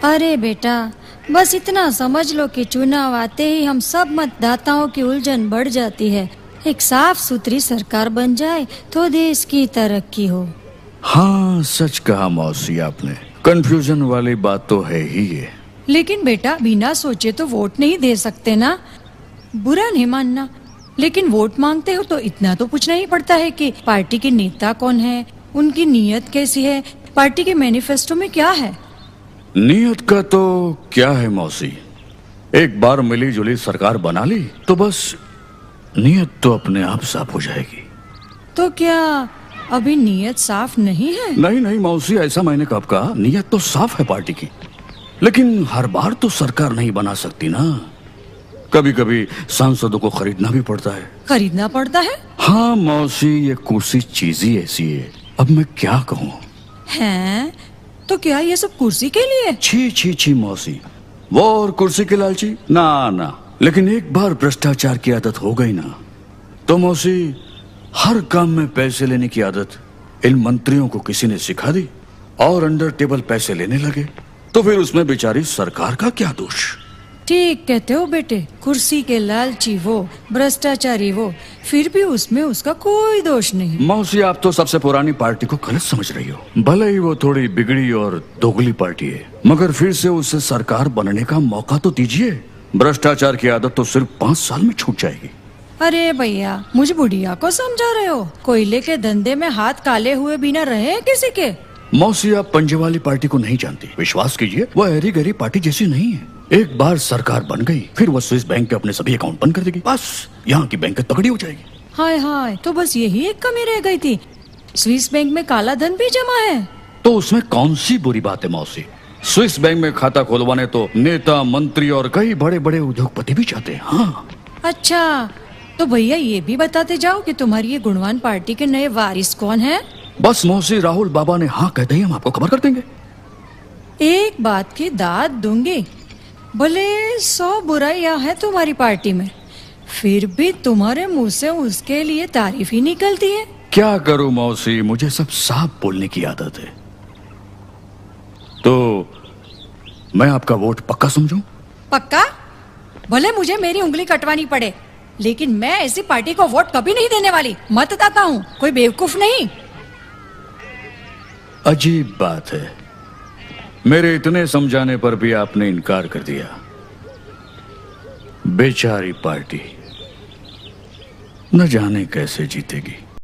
अरे बेटा, बस इतना समझ लो कि चुनाव आते ही हम सब मतदाताओं की उलझन बढ़ जाती है। एक साफ सुथरी सरकार बन जाए तो देश की तरक्की हो। हाँ, सच कहा मौसी आपने। कंफ्यूजन वाली बात तो है ही ये। लेकिन बेटा, बिना सोचे तो वोट नहीं दे सकते ना। बुरा नहीं मानना, लेकिन वोट मांगते हो तो इतना तो पूछना ही पड़ता है कि पार्टी के नेता कौन है, उनकी नीयत कैसी है, पार्टी के मैनिफेस्टो में क्या है। नियत का तो क्या है मौसी, एक बार मिली जुली सरकार बना ली तो बस नियत तो अपने आप साफ हो जाएगी। तो क्या अभी नीयत साफ नहीं है? नहीं नहीं मौसी, ऐसा मैंने कब कहा। नियत तो साफ है पार्टी की, लेकिन हर बार तो सरकार नहीं बना सकती ना। कभी कभी सांसदों को खरीदना भी पड़ता है। खरीदना पड़ता है? हाँ मौसी, ये कुर्सी चीज ही ऐसी है, अब मैं क्या कहूँ। हैं? तो क्या ये सब कुर्सी के लिए? छी छी छी मौसी, वो और कुर्सी के लालची ना ना। लेकिन एक बार भ्रष्टाचार की आदत हो गई ना तो मौसी, हर काम में पैसे लेने की आदत इन मंत्रियों को किसी ने सिखा दी और अंडर टेबल पैसे लेने लगे, तो फिर उसमें बेचारी सरकार का क्या दोष। ठीक कहते हो बेटे, कुर्सी के लालची वो, भ्रष्टाचारी वो, फिर भी उसमें उसका कोई दोष नहीं। मौसी, आप तो सबसे पुरानी पार्टी को गलत समझ रही हो। भले ही वो थोड़ी बिगड़ी और दोगली पार्टी है, मगर फिर से उसे सरकार बनने का मौका तो दीजिए। भ्रष्टाचार की आदत तो सिर्फ 5 साल में छूट जाएगी। अरे भैया, मुझे बुढ़िया को समझा रहे हो? कोयले के धंधे में हाथ काले हुए बिना रहे किसी के। मौसी, आप पंजे वाली पार्टी को नहीं जानती। विश्वास कीजिए, वो हरी गहरी पार्टी जैसी नहीं है। एक बार सरकार बन गई, फिर वो स्विस बैंक के अपने सभी अकाउंट बंद कर देगी। बस यहाँ की बैंक तगड़ी हो जाएगी। हाय हाय, तो बस यही एक कमी रह गई थी, स्विस बैंक में काला धन भी जमा है। तो उसमें कौन सी बुरी बात है मौसी? स्विस बैंक में खाता खुलवाने तो नेता, मंत्री और कई बड़े बड़े उद्योगपति भी चाहते हैं। हाँ। अच्छा, तो भैया ये भी बताते जाओ कि तुम्हारी ये गुणवान पार्टी के नए वारिस कौन है? बस मौसी, राहुल बाबा ने हाँ कहते ही हम आपको खबर कर देंगे। एक बात की दाद दूंगी, भले 100 बुराइयां हैं तुम्हारी पार्टी में, फिर भी तुम्हारे मुंह से उसके लिए तारीफ ही निकलती है। क्या करूं मौसी, मुझे सब साफ बोलने की आदत है। तो मैं आपका वोट पक्का समझूं? पक्का? भले मुझे मेरी उंगली कटवानी पड़े, लेकिन मैं ऐसी पार्टी को वोट कभी नहीं देने वाली। मतदाता हूँ, कोई बेवकूफ नहीं। अजीब बात है, मेरे इतने समझाने पर भी आपने इनकार कर दिया। बेचारी पार्टी न जाने कैसे जीतेगी।